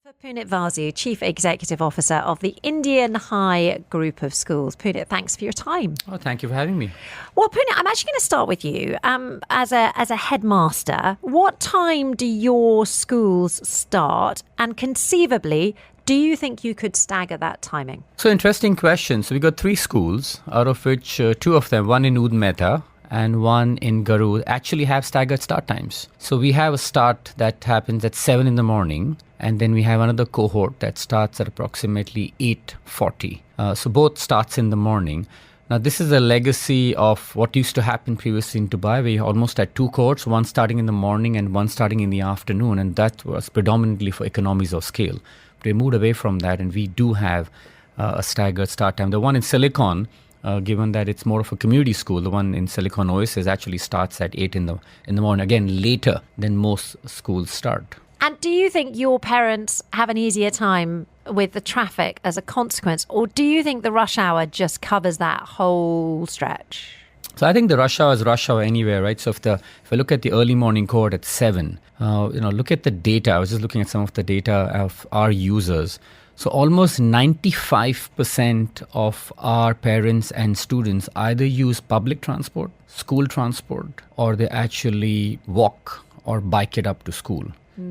For Punit Vasu, Chief Executive Officer of the Indian High Group of Schools. Punit, thanks for your time. Oh, thank you for having me. Well, Punit, I'm actually going to start with you. As a headmaster, what time do your schools start? And conceivably, do you think you could stagger that timing? So interesting question. So we got 3 schools, out of which 2 of them, one in Udmeta and one in Garud, actually have staggered start times. So we have a start that happens at 7 in the morning, and then we have another cohort that starts at approximately 8:40. So both starts in the morning. Now, this is a legacy of what used to happen previously in Dubai. We almost had 2 cohorts, one starting in the morning and one starting in the afternoon, and that was predominantly for economies of scale. But we moved away from that, and we do have a staggered start time. The one in Silicon, given that it's more of a community school, the one in Silicon Oasis actually starts at 8 in the morning, again, later than most schools start. And do you think your parents have an easier time with the traffic as a consequence, or do you think the rush hour just covers that whole stretch? So I think the rush hour is rush hour anywhere, right? So if I look at the early morning cohort at 7, look at the data. I was just looking at some of the data of our users. So almost 95% of our parents and students either use public transport, school transport, or they actually walk or bike it up to school.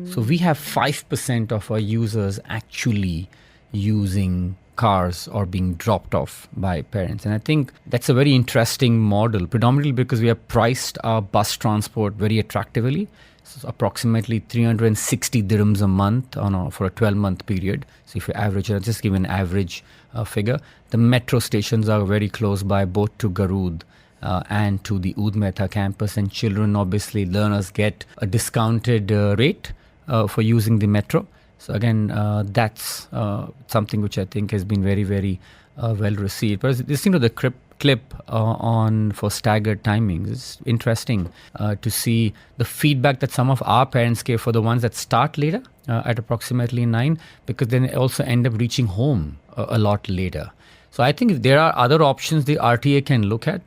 So we have 5% of our users actually using cars or being dropped off by parents. And I think that's a very interesting model, predominantly because we have priced our bus transport very attractively. So approximately 360 dirhams a month for a 12-month period. So if you average, I'll just give an average figure. The metro stations are very close by, both to Garud and to the Udmeta campus, and children, obviously, learners get a discounted rate for using the metro. So again, that's something which I think has been very, very well received. But listening to the clip for staggered timings, it's interesting to see the feedback that some of our parents gave for the ones that start later at approximately 9, because then they also end up reaching home a lot later. So I think if there are other options the RTA can look at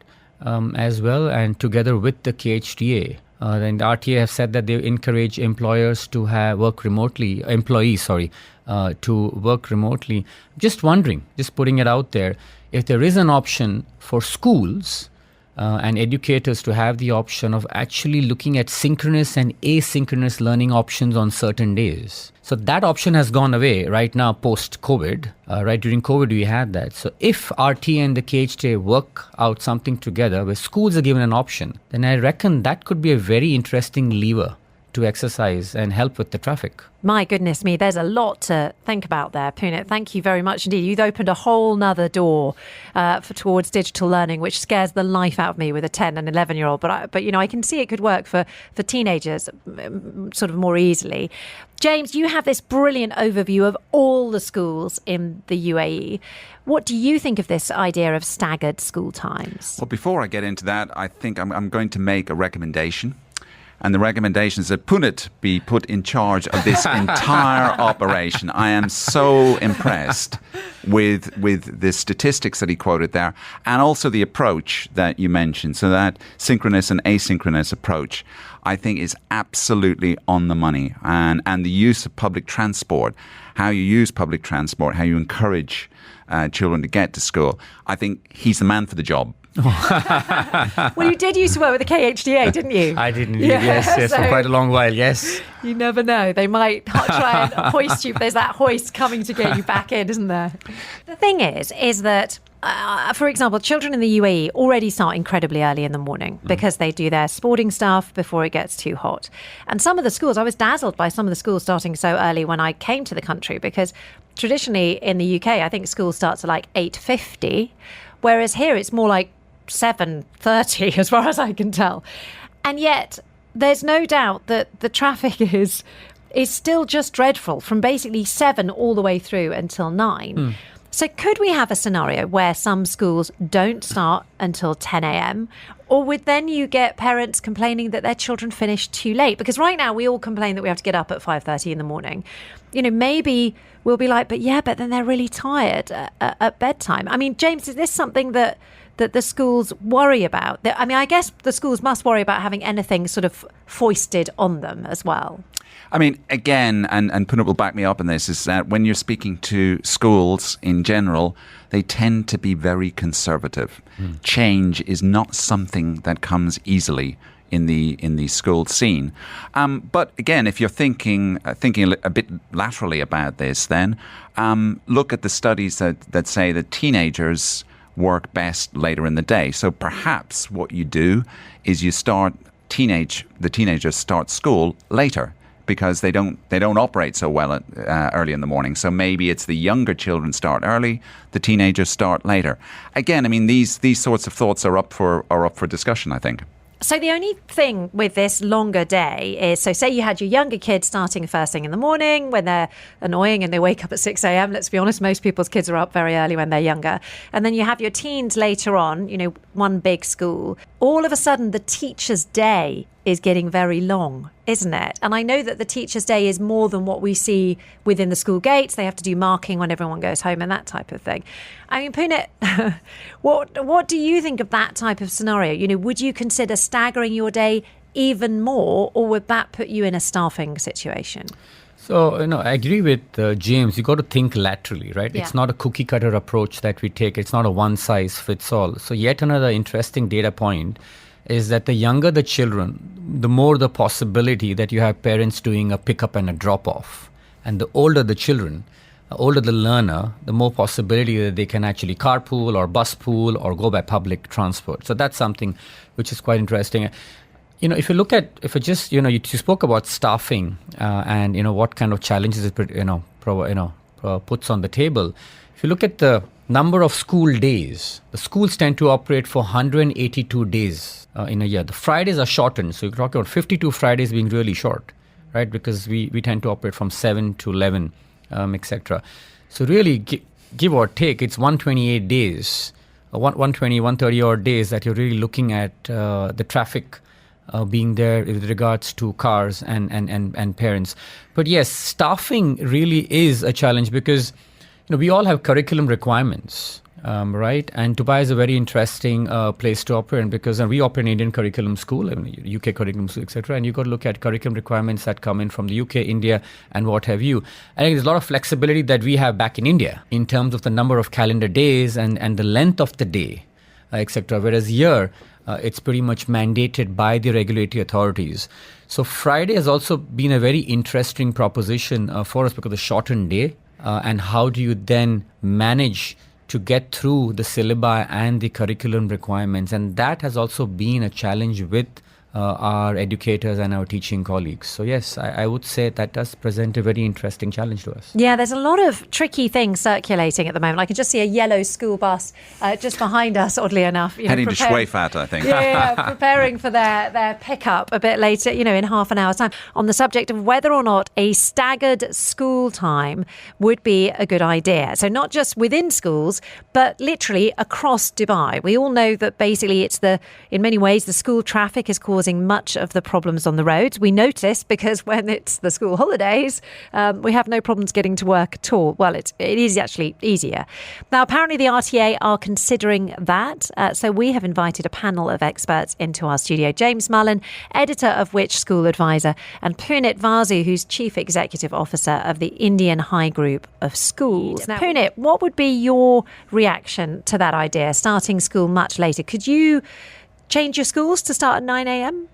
as well, and together with the KHDA, then the RTA have said that they encourage employees to work remotely. To work remotely. Just wondering, just putting it out there, if there is an option for schools and educators to have the option of actually looking at synchronous and asynchronous learning options on certain days. So that option has gone away right now post-COVID. Right during COVID, we had that. So if RT and the KHTA work out something together where schools are given an option, then I reckon that could be a very interesting lever to exercise and help with the traffic. My goodness me, there's a lot to think about there, Punit. Thank you very much indeed. You've opened a whole nother door towards digital learning, which scares the life out of me with a 10 and 11-year-old. But I can see it could work for teenagers sort of more easily. James, you have this brilliant overview of all the schools in the UAE. What do you think of this idea of staggered school times? Well, before I get into that, I think I'm going to make a recommendation. And the recommendation is that Punit be put in charge of this entire operation. I am so impressed with the statistics that he quoted there, and also the approach that you mentioned. So that synchronous and asynchronous approach, I think, is absolutely on the money. And the use of public transport, how you use public transport, how you encourage children to get to school, I think he's the man for the job. Well, you did used to work with the KHDA, didn't you? I didn't, yes, so for quite a long while, yes. You never know. They might try and hoist you. There's that hoist coming to get you back in, isn't there? The thing is that, for example, children in the UAE already start incredibly early in the morning because they do their sporting stuff before it gets too hot. And some of the schools, I was dazzled by some of the schools starting so early when I came to the country, because traditionally in the UK, I think school starts at like 8:50, whereas here it's more like 7:30 as far as I can tell. And yet there's no doubt that the traffic is still just dreadful from basically 7 all the way through until 9. So could we have a scenario where some schools don't start until 10 a.m. or would then you get parents complaining that their children finish too late? Because right now we all complain that we have to get up at 5:30 in the morning. Maybe we'll be like, but then they're really tired at bedtime. I mean, James, is this something that that the schools worry about? I mean, I guess the schools must worry about having anything sort of foisted on them as well. I mean, again, and Punit will back me up on this, is that when you're speaking to schools in general, they tend to be very conservative. Change is not something that comes easily in the school scene. But again, if you're thinking a bit laterally about this, then look at the studies that say that teenagers work best later in the day. So perhaps what you do is the teenagers start school later, because they don't operate so well early in the morning. So maybe it's the younger children start early, the teenagers start later. Again, I mean, these sorts of thoughts are up for discussion, I think. So the only thing with this longer day is, so say you had your younger kids starting first thing in the morning when they're annoying and they wake up at 6 a.m. Let's be honest, most people's kids are up very early when they're younger. And then you have your teens later on, one big school. All of a sudden, the teacher's day is getting very long, isn't it? And I know that the teacher's day is more than what we see within the school gates. They have to do marking when everyone goes home and that type of thing. I mean, Punit, what do you think of that type of scenario? Would you consider staggering your day even more, or would that put you in a staffing situation? So, I agree with James. You got to think laterally, right? Yeah. It's not a cookie cutter approach that we take. It's not a one size fits all. So yet another interesting data point is that the younger the children, the more the possibility that you have parents doing a pickup and a drop off. And the older the children, the older the learner, the more possibility that they can actually carpool or bus pool or go by public transport. So that's something which is quite interesting. If you spoke about staffing and what kind of challenges it puts on the table. If you look at the number of school days, the schools tend to operate for 182 days in a year. The Fridays are shortened, so you're talking about 52 Fridays being really short, right? Because we tend to operate from 7 to 11, etc. So really, give or take, it's 128 days, 130 odd days that you're really looking at the traffic being there with regards to cars and parents. But yes, staffing really is a challenge because we all have curriculum requirements, right? And Dubai is a very interesting place to operate because we operate an Indian curriculum school, UK curriculum school, etc. And you've got to look at curriculum requirements that come in from the UK, India, and what have you. I think there's a lot of flexibility that we have back in India in terms of the number of calendar days and the length of the day, etc. Whereas here, it's pretty much mandated by the regulatory authorities. So Friday has also been a very interesting proposition for us because of the shortened day. And how do you then manage to get through the syllabi and the curriculum requirements? And that has also been a challenge with our educators and our teaching colleagues. So yes, I would say that does present a very interesting challenge to us. Yeah, there's a lot of tricky things circulating at the moment. I can just see a yellow school bus just behind us, oddly enough. Heading to Schweifat, I think. Yeah, preparing for their pickup a bit later, in half an hour's time, on the subject of whether or not a staggered school time would be a good idea. So not just within schools, but literally across Dubai. We all know that basically in many ways, the school traffic is causing much of the problems on the roads. We notice because when it's the school holidays, we have no problems getting to work at all. Well, it is actually easier. Now, apparently the RTA are considering that. So we have invited a panel of experts into our studio. James Mullen, editor of Which School Advisor, and Punit Vasu, who's Chief Executive Officer of the Indian High Group of Schools. Now, Punit, what would be your reaction to that idea, starting school much later? Could you change your schools to start at 9 a.m.?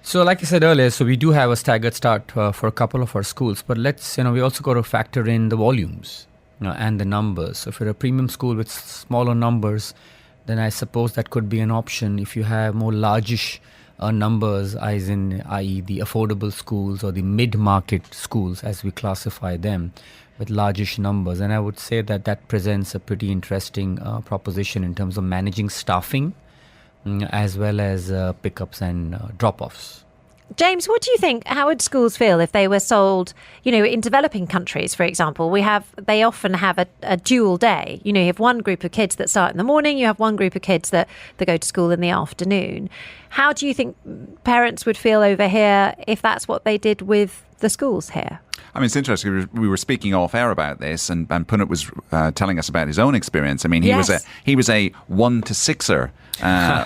So like I said earlier, so we do have a staggered start for a couple of our schools, but we also got to factor in the volumes and the numbers. So if you're a premium school with smaller numbers, then I suppose that could be an option. If you have more largish numbers, i.e. the affordable schools or the mid-market schools, as we classify them, with largish numbers. And I would say that presents a pretty interesting proposition in terms of managing staffing, as well as pickups and drop-offs. James, what do you think? How would schools feel if they were sold, in developing countries, for example? They often have a dual day. You have one group of kids that start in the morning, you have one group of kids that go to school in the afternoon. How do you think parents would feel over here if that's what they did with the schools here? I mean, it's interesting. We were speaking off air about this, and Punit was telling us about his own experience. I mean, he was a 1 to 6er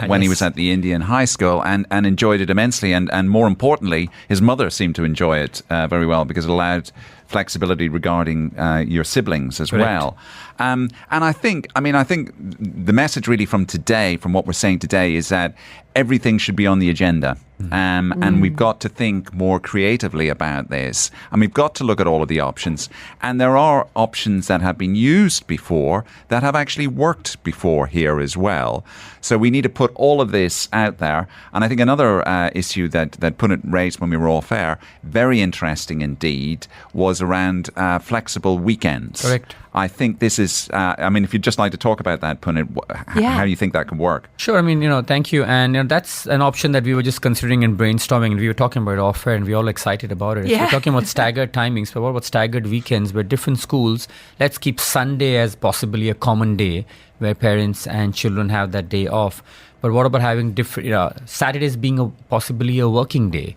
when he was at the Indian high school, and enjoyed it immensely. And more importantly, his mother seemed to enjoy it very well, because it allowed flexibility regarding your siblings as well. And I think the message really from today, from what we're saying today, is that everything should be on the agenda. And we've got to think more creatively about this. And we've got to look at all of the options. And there are options that have been used before that have actually worked before here as well. So we need to put all of this out there. And I think another issue that Punit raised when we were off air, very interesting indeed, was around flexible weekends. Correct. I think this is, if you'd just like to talk about that, Punit, how you think that can work. Sure. Thank you. And that's an option that we were just considering and brainstorming, and we were talking about it off air, and we're all excited about it. Yeah. We're talking about staggered timings, but what about staggered weekends where different schools, let's keep Sunday as possibly a common day where parents and children have that day off. But what about having different, Saturdays being possibly a working day,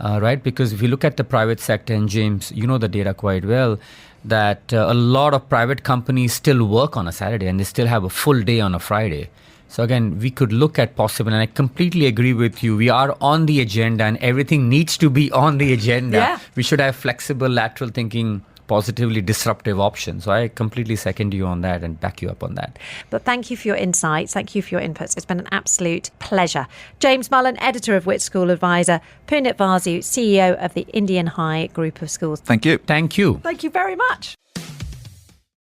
right? Because if you look at the private sector, and James, you know the data quite well, that a lot of private companies still work on a Saturday and they still have a full day on a Friday. So again, we could look at possible, and I completely agree with you. We are on the agenda, and everything needs to be on the agenda. Yeah. We should have flexible, lateral thinking, positively disruptive options. So I completely second you on that and back you up on that. But thank you for your insights. Thank you for your inputs. It's been an absolute pleasure. James Mullen, editor of Which School Advisor. Punit Vasu, CEO of the Indian High Group of Schools. Thank you. Thank you. Thank you very much.